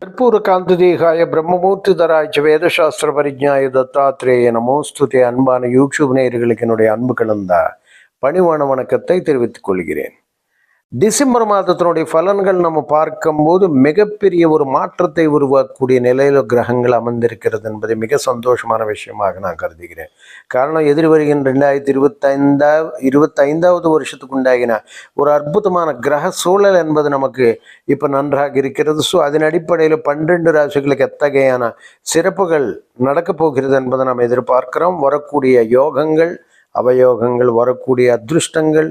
கற்பூரகாந்ததேகாய பிரம்மமூர்த்திதராய வேதசாஸ்திர பரிஜ்ஞாய தத்தாத்ரேய நமோஸ்துதே. அன்பான யூடியூப் நேயர்களுக்கு என்னுடைய அன்பு கலந்த பணிவான வணக்கத்தை தெரிவித்துக் கொள்கிறேன். டிசம்பர் மாதத்தினுடைய பலன்கள் நம்ம பார்க்கும்போது மிகப்பெரிய ஒரு மாற்றத்தை உருவாக்கக்கூடிய நிலையில் கிரகங்கள் அமர்ந்திருக்கிறது என்பதை மிக சந்தோஷமான விஷயமாக நான் கருதுகிறேன். காரணம், எதிர் வருகின்ற 2025வது வருஷத்துக்கு உண்டாகின ஒரு அற்புதமான கிரக சூழல் என்பது நமக்கு இப்போ நன்றாக இருக்கிறது. ஸோ அதன் அடிப்படையில் 12 ராசிகளுக்கு எத்தகையான சிறப்புகள் நடக்கப் போகிறது என்பதை நாம் எதிர்பார்க்கிறோம். வரக்கூடிய யோகங்கள், அவயோகங்கள், வரக்கூடிய அதிருஷ்டங்கள்,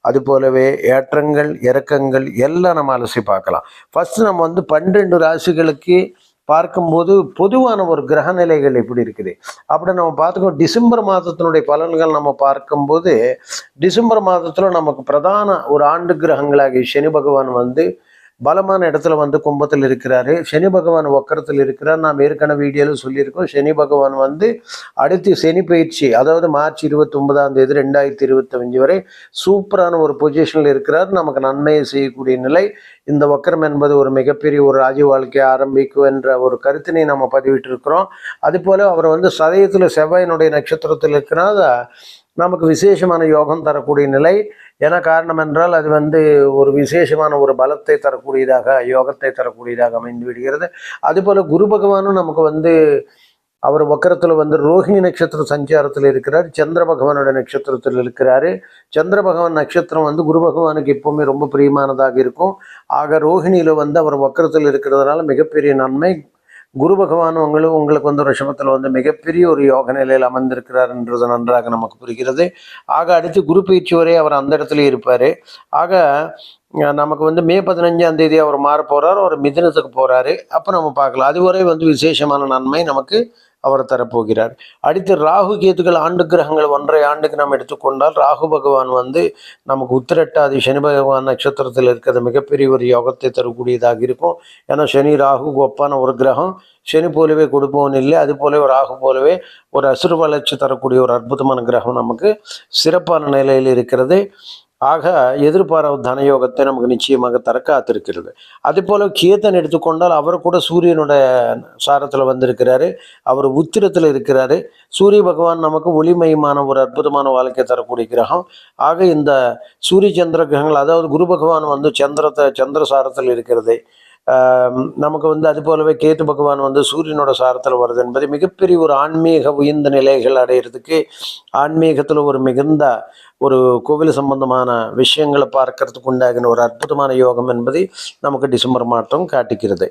அது போலவே ஏற்றங்கள் இறக்கங்கள் எல்லாம் நம்ம அலசி பார்க்கலாம். ஃபர்ஸ்ட் நம்ம 12 ராசிகளுக்கு பார்க்கும்போது பொதுவான ஒரு கிரக நிலைகள் எப்படி இருக்குது அப்படி நம்ம பார்த்துக்கோ. டிசம்பர் மாதத்தினுடைய பலன்கள் நம்ம பார்க்கும்போது, டிசம்பர் மாதத்தில் நமக்கு பிரதான ஒரு ஆண்டு கிரகங்களாகிய சனி பகவான் பலமான இடத்துல கும்பத்தில் இருக்கிறாரு. சனி பகவான் வக்கரத்தில் இருக்கிறார். நாம் ஏற்கனவே வீடியோவில் சொல்லியிருக்கோம். சனி பகவான் அடுத்து சனி பயிற்சி, அதாவது மார்ச் 29ஆம் தேதி 2025 வரை சூப்பரான ஒரு பொசிஷனில் இருக்கிறார். நமக்கு நன்மையை செய்யக்கூடிய நிலை. இந்த வக்கரம் என்பது ஒரு மிகப்பெரிய ஒரு ராஜ வாழ்க்கையை ஆரம்பிக்கும் என்ற ஒரு கருத்தினை நம்ம பதிவிட்டு இருக்கிறோம். அதுபோல அவர் சதயத்தில் செவ்வாயினுடைய நட்சத்திரத்தில் இருக்கிறார். நமக்கு விசேஷமான யோகம் தரக்கூடிய நிலை. ஏன்னா காரணம் என்றால் அது ஒரு விசேஷமான ஒரு பலத்தை தரக்கூடியதாக, யோகத்தை தரக்கூடியதாக அமைந்து விடுகிறது. அதுபோல் குரு பகவானும் நமக்கு அவர் வக்கரத்தில் ரோஹிணி நட்சத்திர சஞ்சாரத்தில் இருக்கிறார். சந்திர பகவானோட நட்சத்திரத்தில் இருக்கிறாரு. சந்திர பகவான் நட்சத்திரம் குரு பகவானுக்கு எப்பவுமே ரொம்ப பிரியமானதாக இருக்கும். ஆக ரோஹிணியில் அவர் வக்கரத்தில் இருக்கிறதுனால மிகப்பெரிய நன்மை. குரு பகவான் உங்களுக்கு ரிஷபத்தில் மிகப்பெரிய ஒரு யோக நிலையில் அமர்ந்திருக்கிறார் என்றது நன்றாக நமக்கு புரிகிறது. ஆக அடுத்து குரு பயிற்சி வரை அவர் அந்த இடத்துல இருப்பார். ஆக நமக்கு மே 15ஆம் தேதி அவர் மாற போகிறார். அவர் மிதுனத்துக்கு போகிறாரு. அப்போ நம்ம பார்க்கலாம். அதுவரை விசேஷமான நன்மை நமக்கு அவர் தரப்போகிறார். அடுத்து ராகு கேதுகள் ஆண்டு கிரகங்கள் 1.5 ஆண்டுக்கு நாம் எடுத்துக்கொண்டால், ராகு பகவான் நமக்கு உத்திரட்டாதி சனி பகவான் நட்சத்திரத்தில் இருக்கிறது மிகப்பெரிய ஒரு யோகத்தை தரக்கூடியதாக இருக்கும். ஏன்னா சனி ராகு ஒப்பான ஒரு கிரகம். சனி போலவே கொடுப்பவன் இல்லை, அது போலவே ராகு போலவே ஒரு அசுர வளர்ச்சி தரக்கூடிய ஒரு அற்புதமான கிரகம் நமக்கு சிறப்பான நிலையில் இருக்கிறது. ஆக எதிர்பாராத தனயோகத்தை நமக்கு நிச்சயமாக தர காத்திருக்கிறது. அதே போல கேத்தன் எடுத்துக்கொண்டால் அவர் கூட சூரியனோட சாரத்தில் வந்திருக்கிறாரு. அவர் உத்திரத்தில் இருக்கிறாரு. சூரிய பகவான் நமக்கு ஒளிமயமான ஒரு அற்புதமான வாழ்க்கை தரக்கூடிய கிரகம். ஆக இந்த சூரிய சந்திர கிரகங்கள், அதாவது குரு பகவான் சந்திர சாரத்தில் இருக்கிறது நமக்கு அது போலவே கேத்து பகவான் சூரியனோட சாரத்தில் வருது என்பது மிகப்பெரிய ஒரு ஆன்மீக உயர்ந்த நிலைகள் அடையிறதுக்கு, ஆன்மீகத்தில் ஒரு மிகுந்த ஒரு கோவில் சம்பந்தமான விஷயங்களை பார்க்கறதுக்கு உண்டாகின ஒரு அற்புதமான யோகம் என்பதை நமக்கு டிசம்பர் மாதம் காட்டிக்கிறது.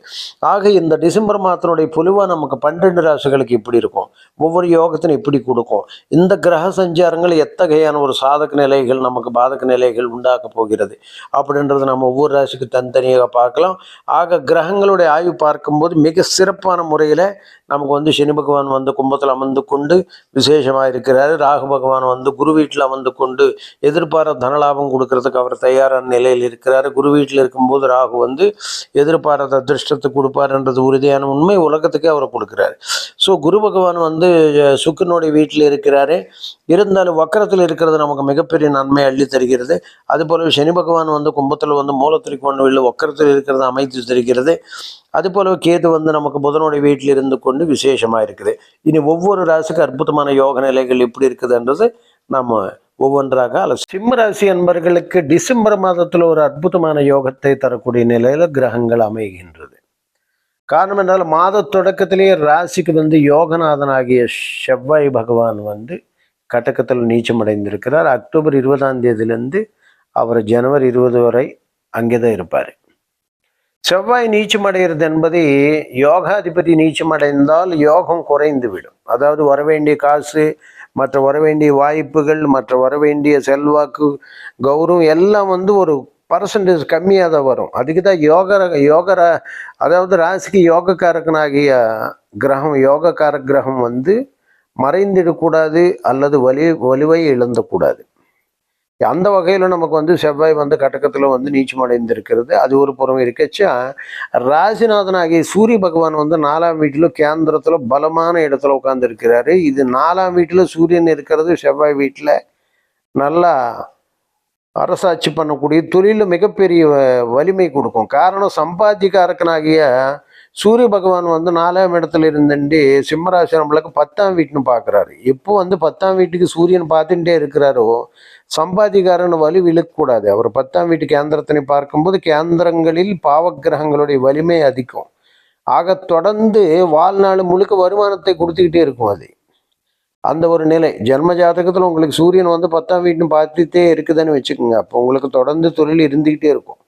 ஆக இந்த டிசம்பர் மாதத்தினுடைய பொதுவாக நமக்கு 12 ராசிகளுக்கு இப்படி இருக்கும், ஒவ்வொரு யோகத்திനും இப்படி கொடுக்கும். இந்த கிரக சஞ்சாரங்கள் எத்தகையான ஒரு சாதக நிலைகள் நமக்கு பாதக நிலைகள் உண்டாக்க போகிறது அப்படின்றது நம்ம ஒவ்வொரு ராசிக்கு தனித்தனியாக பார்க்கலாம். ஆக கிரகங்களுடைய ஆய்வு பார்க்கும்போது மிக சிறப்பான முறையில் நமக்கு சனி பகவான் கும்பத்தில் அமர்ந்து கொண்டு விசேஷமாக இருக்கிறாரு. ராகு பகவான் குரு வீட்டில் அமர்ந்து கொண்டு எதிர்பாராத தனலாபம் கொடுக்கறதுக்கு அவர் தயாரான நிலையில் இருக்கிறார். குரு வீட்டில் இருக்கும்போது ராகு எதிர்பாராத அதிர்ஷ்டத்தை கொடுப்பாருன்றது உறுதியான உண்மை. உலகத்துக்கே அவர் கொடுக்குறாரு. ஸோ குரு பகவான் சுக்கிரனுடைய வீட்டில் இருக்கிறாரு. இருந்தாலும் வக்கரத்தில் இருக்கிறது நமக்கு மிகப்பெரிய நன்மை அள்ளி தருகிறது. அதுபோல சனி பகவான் கும்பத்தில் மூலத்திரிகோண வக்கரத்தில் இருக்கிறது அமைத்து தருகிறது. அதுபோல கேது நமக்கு புதனுடைய வீட்டில் இருந்து கொண்டு விசேஷமாக இருக்குது. இனி ஒவ்வொரு ராசிக்கு அற்புதமான யோக நிலைகள் எப்படி இருக்குதுன்றது நம்ம ஒவ்வொன்றாக சிம்ம ராசி அன்பர்களுக்கு டிசம்பர் மாதத்தில் ஒரு அற்புதமான யோகத்தை தரக்கூடிய நிலையில கிரகங்கள் அமைகின்றது. காரணம் என்றால் மாத தொடக்கத்திலேயே ராசிக்கு யோகநாதனாகிய செவ்வாய் பகவான் கடகத்தில் நீச்சம் அடைந்திருக்கிறார். அக்டோபர் 20ஆம் தேதியிலிருந்து அவர் ஜனவரி 20 வரை அங்கேதான் இருப்பார். செவ்வாய் நீச்சம் அடைகிறது என்பது, யோகாதிபதி நீச்சம் அடைந்தால் யோகம் குறைந்து விடும். அதாவது வரவேண்டிய காசு, மற்ற வரவேண்டிய வாய்ப்புகள், மற்ற வரவேண்டிய செல்வாக்கு, கௌரவம் எல்லாம் ஒரு பர்சன்டேஜ் கம்மியாக தான் வரும். அதுக்கு தான் அதாவது ராசிக்கு யோகக்காரகனாகிய கிரகம், யோகக்கார கிரகம் மறைந்திடக்கூடாது அல்லது வலுவை இழந்தக்கூடாது. அந்த வகையில் நமக்கு செவ்வாய் கடகத்தில் நீச்சம் அடைந்திருக்கிறது. அது ஒரு புறம் இருக்கச்சா, ராசிநாதனாகிய சூரிய பகவான் 4ஆம் வீட்டில் கேந்திரத்தில் பலமான இடத்துல உட்கார்ந்து இருக்கிறாரு. இது 4ஆம் வீட்டில் சூரியன் இருக்கிறது, செவ்வாய் வீட்டில் நல்லா அரசாட்சி பண்ணக்கூடிய தொழிலில் மிகப்பெரிய வலிமை கொடுக்கும். காரணம் சம்பாத்தியக்காரக்கனாகிய சூரிய பகவான் வந்து 4ஆம் இடத்துல இருந்துட்டு சிம்மராசி நம்மளுக்கு 10ஆம் வீட்டுன்னு பார்க்குறாரு. எப்போ வந்து 10ஆம் வீட்டுக்கு சூரியன் பார்த்துட்டே இருக்கிறாரோ சம்பாதிக்காரன் வலு விழுக்கக்கூடாது. அவர் 10ஆம் வீட்டு கேந்திரத்தினை பார்க்கும்போது கேந்திரங்களில் பாவக்கிரகங்களுடைய வலிமை அதிகம். ஆக தொடர்ந்து வாழ்நாள் முழுக்க வருமானத்தை கொடுத்துக்கிட்டே இருக்கும். அது அந்த ஒரு நிலை ஜென்ம ஜாதகத்தில் உங்களுக்கு சூரியன் வந்து 10ஆம் வீட்டுன்னு பார்த்துட்டே இருக்குதுன்னு வச்சுக்கோங்க. அப்போ உங்களுக்கு தொடர்ந்து தொழில் இருந்துக்கிட்டே இருக்கும்,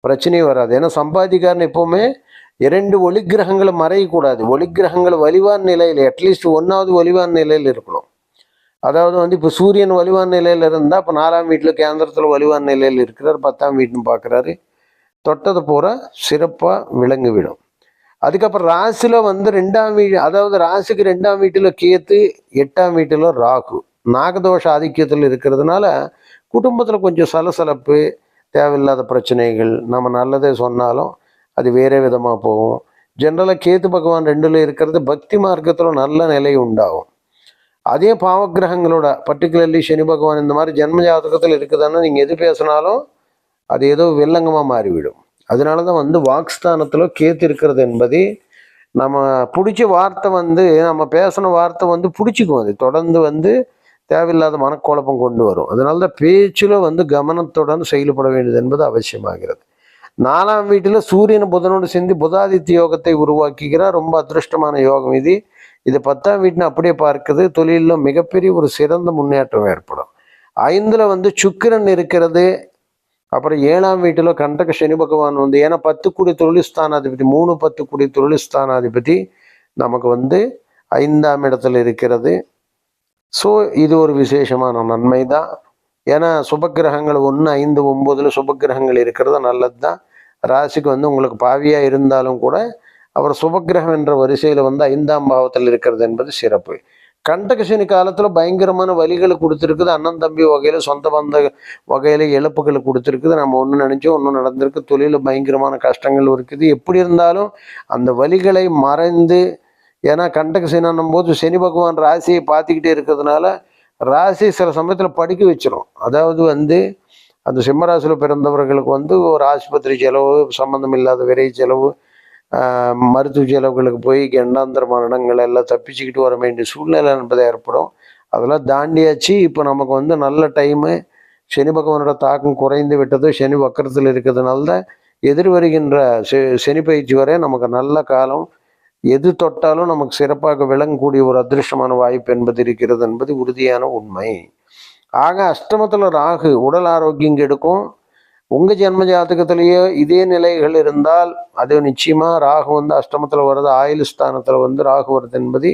பிரச்சனையும் வராது. ஏன்னா சம்பாதிக்காரன் எப்போவுமே 2 ஒளிக்கிரகங்களை மறையக்கூடாது. ஒளிக்கிரகங்கள் வலிவான நிலையில் அட்லீஸ்ட் 1ஆவது வலிவான நிலையில் இருக்கணும். அதாவது வந்து இப்போ சூரியன் வலிவான நிலையில் இருந்தால் இப்போ 4ஆம் வீட்டில் கேந்திரத்தில் வலிவான நிலையில் இருக்கிறார், 10ஆம் வீட்டுன்னு பார்க்குறாரு, தொட்டது பூரா சிறப்பாக விளங்கிவிடும். அதுக்கப்புறம் ராசியில் வந்து 2ஆம் வீடு, அதாவது ராசிக்கு 2ஆம் வீட்டில் கேத்து, 8ஆம் வீட்டில் ராகு, நாகதோஷ ஆதிக்கத்தில் இருக்கிறதுனால குடும்பத்தில் கொஞ்சம் சலசலப்பு, தேவையில்லாத பிரச்சனைகள். நம்ம நல்லதே சொன்னாலும் அது வேறே விதமாக போகும். ஜென்ரலாக கேத்து பகவான் 2ல் இருக்கிறது பக்தி மார்க்கத்தில் நல்ல நிலை உண்டாகும். அதே பாவக்கிரகங்களோட பர்டிகுலர்லி சனி பகவான் இந்த மாதிரி ஜென்ம ஜாதகத்தில் இருக்குதுன்னா நீங்கள் எது பேசினாலும் அது ஏதோ வில்லங்கமாக மாறிவிடும். அதனால தான் வந்து வாக்ஸ்தானத்தில் கேத்து இருக்கிறது என்பது நம்ம பிடிச்ச வார்த்தை வந்து நம்ம பேசின வார்த்தை வந்து பிடிச்சிக்கும். அது தொடர்ந்து வந்து தேவையில்லாத மனக்குழப்பம் கொண்டு வரும். அதனால தான் பேச்சில் வந்து கவனத்துடன் செயல்பட வேண்டியது என்பது அவசியமாகிறது. 4ஆம் வீட்டில் சூரியன் புதனோடு சேர்ந்து புதாதித்ய யோகத்தை உருவாக்குகிறார். ரொம்ப அதிருஷ்டமான யோகம் இது. இது 10ஆம் வீட்டுன்னு அப்படியே பார்க்குது. தொழிலில் மிகப்பெரிய ஒரு சிறந்த முன்னேற்றம் ஏற்படும். 5ல் வந்து சுக்கிரன் இருக்கிறது. அப்புறம் 7ஆம் வீட்டில் கண்டக சனி பகவான் வந்து, ஏன்னா 10 கோடி தொழில் ஸ்தானாதிபதி, 3 10 கோடி தொழில் ஸ்தானாதிபதி நமக்கு வந்து 5ஆம் இடத்துல இருக்கிறது. ஸோ இது ஒரு விசேஷமான நன்மை தான். ஏன்னா சுபக்கிரகங்கள் 1 5 9 சுபக்கிரகங்கள் இருக்கிறது நல்லது தான். ராசிக்கு வந்து உங்களுக்கு பாவியாக இருந்தாலும் கூட அவர் சுபக்கிரகம் என்ற வரிசையில் வந்து 5ஆம் பாவத்தில் இருக்கிறது என்பது சிறப்பு. கண்டகசனி காலத்தில் பயங்கரமான வலிகளை கொடுத்துருக்குது. அண்ணன் தம்பி வகையில், சொந்த பந்த வகையில் இழப்புகளை கொடுத்துருக்குது. நம்ம ஒன்று நினச்சோம், ஒன்றும் நடந்திருக்கு. தொழிலில் பயங்கரமான கஷ்டங்கள் இருக்குது. எப்படி இருந்தாலும் அந்த வலிகளை மறைந்து, ஏன்னா கண்டகசனின்னும் போது சனி பகவான் ராசியை பார்த்துக்கிட்டே இருக்கிறதுனால ராசி சில சமயத்தில் படிக்க வச்சிடும். அதாவது வந்து அந்த சிம்மராசியில் பிறந்தவர்களுக்கு வந்து ஒரு ஆஸ்பத்திரி செலவு, சம்மந்தம் இல்லாத விரை செலவு, மருத்துவ செலவுகளுக்கு போய் கண்டாந்தர மரணங்கள் எல்லாம் தப்பிச்சுக்கிட்டு வர வேண்டிய சூழ்நிலை என்பது ஏற்படும். அதெல்லாம் தாண்டியாச்சு. இப்போ நமக்கு வந்து நல்ல டைமு. சனி பகவானோட தாக்கம் குறைந்து விட்டது. சனி வக்கரத்தில் இருக்கிறதுனால தான் எதிர் வருகின்ற சனி பயிற்சி வரை நமக்கு நல்ல காலம். எது தொட்டாலும் நமக்கு சிறப்பாக விளங்கக்கூடிய ஒரு அதிருஷ்டமான வாய்ப்பு என்பது இருக்கிறது என்பது உறுதியான உண்மை. ஆக அஷ்டமத்தில் ராகு உடல் ஆரோக்கியம் கெடுக்கும். உங்கள் ஜென்ம ஜாதகத்திலேயே இதே நிலைகள் இருந்தால் அது நிச்சயமாக ராகு வந்து அஷ்டமத்தில் வருது, ஆயுள் ஸ்தானத்தில் வந்து ராகு வருது என்பது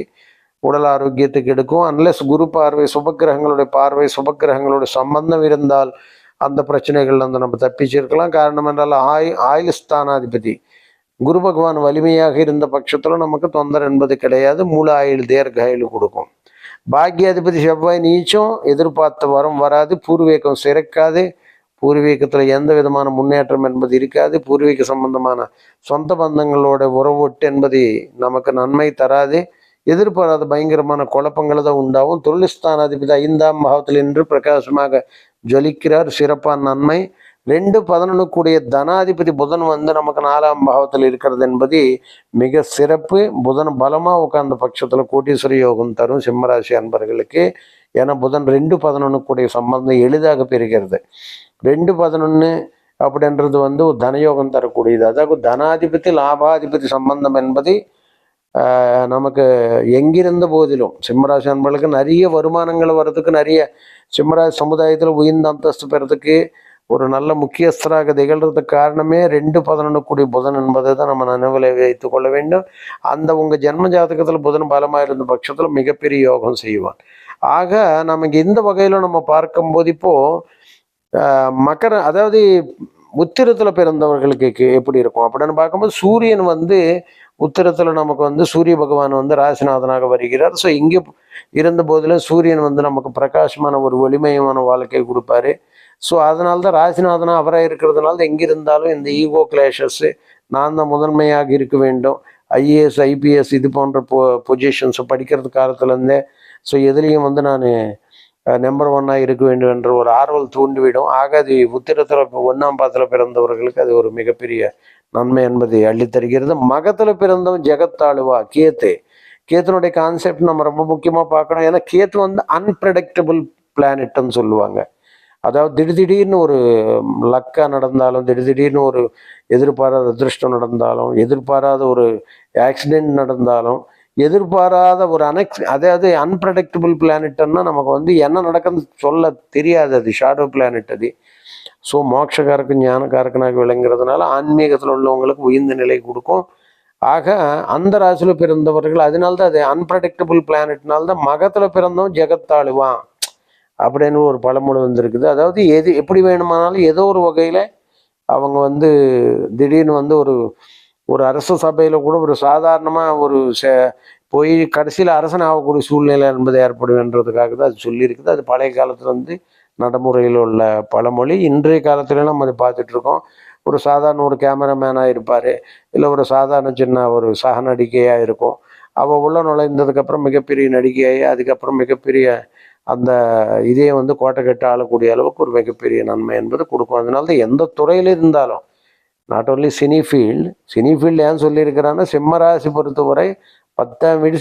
உடல் ஆரோக்கியத்துக்கு எடுக்கும். அன்லெஸ் குரு பார்வை, சுபக்கிரகங்களுடைய பார்வை, சுபக்கிரகங்களுடைய சம்பந்தம் இருந்தால் அந்த பிரச்சனைகள் வந்து நம்ம தப்பிச்சிருக்கலாம். காரணம் என்றால் ஆயுள் ஸ்தானாதிபதி குரு பகவான் வலிமையாக இருந்த பட்சத்தில் நமக்கு தொந்தரவு என்பது கிடையாது. மூல ஆயுள், தீர்க்க ஆயுள் கொடுக்கும். பாக்கியாதிபதி செவ்வாய் நீச்சம், எதிர்பார்த்த வரம் வராது, பூர்வீகம் சிறக்காது, பூர்வீகத்தில் எந்த விதமான முன்னேற்றம் என்பது இருக்காது, பூர்வீக சம்பந்தமான சொந்த பந்தங்களோட உறவுட்டு என்பது நமக்கு நன்மை தராது, எதிர்பாராத பயங்கரமான குழப்பங்களை தான் உண்டாகும். தொழில் ஸ்தானாதிபதி 5ஆம் பாவத்தில் நின்று பிரகாசமாக ஜொலிக்கிறார், சிறப்பான நன்மை. 2-11 கூடிய தனாதிபதி புதன் வந்து நமக்கு 4ஆம் பாவத்தில் இருக்கிறது என்பது மிக சிறப்பு. புதன் பலமாக உட்கார்ந்த பட்சத்தில் கோட்டீஸ்வர யோகம் தரும் சிம்மராசி அன்பர்களுக்கு. ஏன்னா புதன் 2-11 கூடிய சம்பந்தம் எளிதாக பெறுகிறது. 2-11 அப்படின்றது வந்து ஒரு தனயோகம் தரக்கூடியது. அதாவது தனாதிபதி லாபாதிபதி சம்பந்தம் என்பது நமக்கு எங்கிருந்த போதிலும் சிம்மராசி அன்பர்களுக்கு நிறைய வருமானங்கள் வர்றதுக்கு, நிறைய சிம்மராசி சமுதாயத்தில் உயர்ந்த அந்தஸ்து பெறதுக்கு, ஒரு நல்ல முக்கியஸ்தராக திகழ்றதுக்கு காரணமே 2-11 கூடிய புதன் என்பதை தான் நம்ம நினைவில் வைத்து கொள்ள வேண்டும். அந்த உங்கள் ஜென்ம ஜாதகத்தில் புதன் பலமாக இருந்த பட்சத்தில் மிகப்பெரிய யோகம் செய்வான். ஆக நமக்கு இந்த வகையில் நம்ம பார்க்கும்போது இப்போது மகர, அதாவது உத்திரத்தில் பிறந்தவர்களுக்கு எப்படி இருக்கும் அப்படின்னு பார்க்கும்போது சூரியன் வந்து உத்திரத்தில் நமக்கு வந்து சூரிய பகவான் வந்து ராசிநாதனாக வருகிறார். ஸோ இங்கே இருந்த போதிலும் சூரியன் வந்து நமக்கு பிரகாசமான ஒரு ஒளிமயமான வாழ்க்கை கொடுப்பாரு. ஸோ அதனால தான் ராசிநாதனாக அவராக இருக்கிறதுனால தான் எங்கே இருந்தாலும் இந்த ஈகோ கிளாஷஸ்ஸு, நான் தான் முதன்மையாக இருக்க வேண்டும், ஐஏஎஸ் ஐபிஎஸ் இது போன்ற பொசிஷன்ஸை படிக்கிறது காலத்துலேருந்தே, ஸோ எதுலேயும் வந்து நான் நம்பர் ஒன்னாக இருக்க வேண்டும் என்ற ஒரு ஆர்வல் தூண்டிவிடும். ஆக அது உத்திரத்தில் 1ஆம் பாதத்தில் பிறந்தவர்களுக்கு அது ஒரு மிகப்பெரிய நன்மை என்பதை அள்ளித்தருகிறது. மகத்தில் பிறந்தவன் ஜெகத்தாளுவா கேத்துனுடைய கான்செப்ட் நம்ம ரொம்ப முக்கியமாக பார்க்கணும். ஏன்னா கேத்து வந்து அன்பிரடிக்டபிள் பிளானட்னு சொல்லுவாங்க. அதாவது திடீர்னு ஒரு லக்கா நடந்தாலும், திடீர்னு ஒரு எதிர்பாராத அதிர்ஷ்டம் நடந்தாலும், எதிர்பாராத ஒரு ஆக்சிடென்ட் நடந்தாலும், எதிர்பாராத ஒரு அதாவது அன்பிரடிக்டபிள் பிளானட்னா நமக்கு வந்து என்ன நடக்குன்னு சொல்ல தெரியாது. அது ஷேடோ பிளானட் அது. ஸோ மோட்சக்காரக்கு ஞானக்காரக்கனாக விளங்குறதுனால ஆன்மீகத்தில் உள்ளவங்களுக்கு உயர்ந்த நிலை கொடுக்கும். ஆக அந்த ராசியில் பிறந்தவர்கள் அதனால்தான் அது அன்பிரடிக்டபிள் பிளானட்னால்தான் மகத்தில் பிறந்தவன் ஜெகத்தாளுவான் அப்படின்னு ஒரு பழமொழி வந்திருக்குது. அதாவது எப்படி வேணுமானாலும் ஏதோ ஒரு வகையில் அவங்க வந்து திடீர்னு வந்து ஒரு அரச சபையில் கூட ஒரு சாதாரணமாக போய் கடைசியில் அரசன் ஆகக்கூடிய சூழ்நிலை என்பது ஏற்படும்ன்றதுக்காக தான் அது சொல்லியிருக்குது. அது பழைய காலத்தில் வந்து நடைமுறையில் உள்ள பழமொழி. இன்றைய காலத்துலலாம் நம்ம அதை பார்த்துட்ருக்கோம். ஒரு சாதாரண ஒரு கேமராமேனாக இருப்பார், இல்லை ஒரு சாதாரண சின்ன ஒரு சக நடிகையாக இருக்கும். அவள் உள்ள நுழைந்ததுக்கப்புறம் மிகப்பெரிய நடிகையாகி அதுக்கப்புறம் மிகப்பெரிய அந்த இதே வந்து கோட்டை கட்டு ஆளக்கூடிய அளவுக்கு ஒரு மிகப்பெரிய நன்மை என்பது கொடுக்கும். அதனால தான் எந்த துறையில் இருந்தாலும், நாட் ஓன்லி சினி ஃபீல்டு ஏன் சொல்லியிருக்கிறான்னா, சிம்மராசி பொறுத்தவரை 10ஆம் வீடு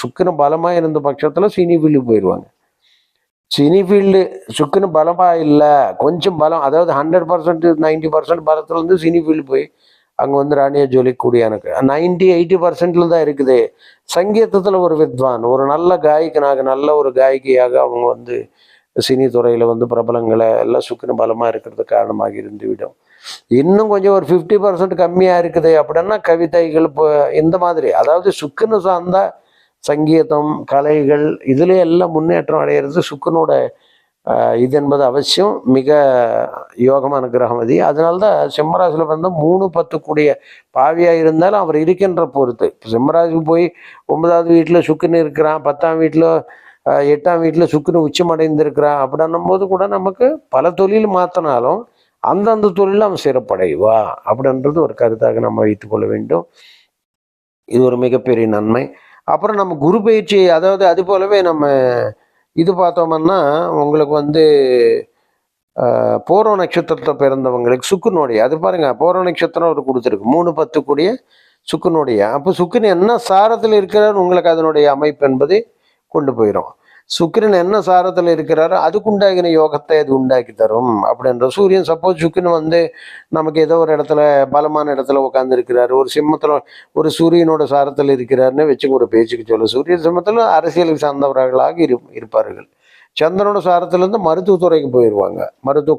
சுக்கின பலமாக இருந்த பட்சத்தில் சினி ஃபீல்டு போயிடுவாங்க. சினி ஃபீல்டு சுக்கின பலமாக இல்லை, கொஞ்சம் பலம், அதாவது 100% 90% பலத்தில் வந்து சினி ஃபீல்டு போய் அங்கே வந்து ராணியை ஜொலிக்கூடிய எனக்கு 90-80% தான் இருக்குது. சங்கீதத்தில் ஒரு வித்வான், ஒரு நல்ல காயகனாக, நல்ல ஒரு காயகியாக அவங்க வந்து சினி துறையில் வந்து பிரபலங்களை எல்லாம் சுக்கின பலமாக இருக்கிறது காரணமாக இருந்துவிடும். இன்னும் கொஞ்சம் ஒரு 50% கம்மியாக இருக்குது அப்படின்னா கவிதைகள் இப்போ இந்த மாதிரி, அதாவது சுக்கின சார்ந்த சங்கீதம் கலைகள் இதில் எல்லாம் முன்னேற்றம் அடைகிறது சுக்கினோட இது என்பது அவசியம். மிக யோகமான கிரகம் அது. அதனால்தான் சிம்மராசியில் வந்து 3-10 கூடிய பாவியாக இருந்தாலும் அவர் இருக்கின்ற பொறுத்து. இப்போ சிம்மராசிக்கு போய் 9ஆவது வீட்டில் சுக்கின்னு இருக்கிறான், 10ஆம் வீட்டில் 8ஆம் வீட்டில் சுக்கின்னு உச்சமடைந்திருக்கிறான் அப்படின்னும் போது கூட நமக்கு பல தொழில் மாற்றினாலும் அந்தந்த தொழிலில் அவன் சிறப்படைவா அப்படின்றது ஒரு கருத்தாக நம்ம வைத்துக்கொள்ள வேண்டும். இது ஒரு மிகப்பெரிய நன்மை. அப்புறம் நம்ம குரு பயிற்சி, அதாவது அது போலவே நம்ம இது பார்த்தோம்னா உங்களுக்கு வந்து போரோ நட்சத்திரத்தை பிறந்தவங்களுக்கு சுக்குனுடைய அது பாருங்க, போரோ நட்சத்திரம் ஒரு கொடுத்துருக்கு 3-10 கூடிய சுக்குனுடைய. அப்போ சுக்கிரன் என்ன சாரத்தில் இருக்கிறார் உங்களுக்கு அதனுடைய அமைப்பு என்பது கொண்டு போயிடும். சுக்கிரன் என்ன சாரத்தில் இருக்கிறாரோ அதுக்குண்டாகின யோகத்தை அது உண்டாக்கி தரும் அப்படின்ற. சூரியன் சப்போஸ் சுக்கிரன் வந்து நமக்கு ஏதோ ஒரு இடத்துல பலமான இடத்துல உட்காந்து இருக்கிறாரு, ஒரு சிம்மத்தில் ஒரு சூரியனோட சாரத்தில் இருக்கிறாருன்னு வச்சுங்க, ஒரு பேச்சுக்கு சொல்ல சூரியன் சிம்மத்தில் அரசியலுக்கு சார்ந்தவர்களாக இருப்பார்கள். சந்திரனோட சாரத்திலேருந்து மருத்துவத்துறைக்கு போயிடுவாங்க,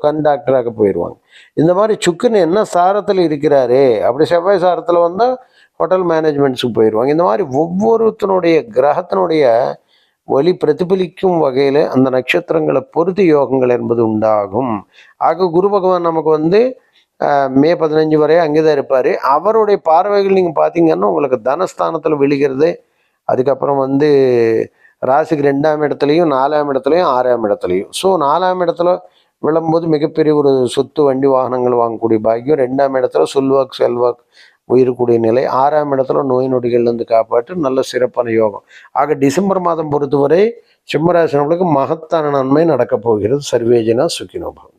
கண் டாக்டராக போயிடுவாங்க. இந்த மாதிரி சுக்கிரன் என்ன சாரத்தில் இருக்கிறாரு, அப்படி செவ்வாய் சாரத்தில் வந்தால் ஹோட்டல் மேனேஜ்மெண்ட்ஸுக்கு போயிடுவாங்க. இந்த மாதிரி ஒவ்வொருத்தனுடைய கிரகத்தினுடைய ஒளி பிரதிபலிக்கும் வகையில் அந்த நட்சத்திரங்களை பொறுத்து யோகங்கள் என்பது உண்டாகும். ஆக குரு பகவான் நமக்கு வந்து மே 15 வரை அங்கே தான் இருப்பார். அவருடைய பார்வைகள் நீங்கள் பார்த்தீங்கன்னா உங்களுக்கு தனஸ்தானத்தில் விழுகிறது. அதுக்கப்புறம் வந்து ராசிக்கு 2ஆம் இடத்துலையும் 4ஆம் இடத்துலையும் 6ஆம் இடத்துலையும். ஸோ 4ஆம் இடத்துல விழும்போது மிகப்பெரிய ஒரு சொத்து வண்டி வாகனங்கள் வாங்கக்கூடிய பாக்கியம், 2ஆம் இடத்துல சொல்வாக்கு செல்வாக்கு உயிர்க்கூடிய நிலை, 6ஆம் இடத்துல நோய் நொடிகள்லேருந்து காப்பாற்று நல்ல சிறப்பான யோகம். ஆக டிசம்பர் மாதம் பொறுத்தவரை சிம்மராசி நம்மளுக்கு மகத்தான நன்மை நடக்கப் போகிறது. சர்வேஜனா சுகினோபவம்.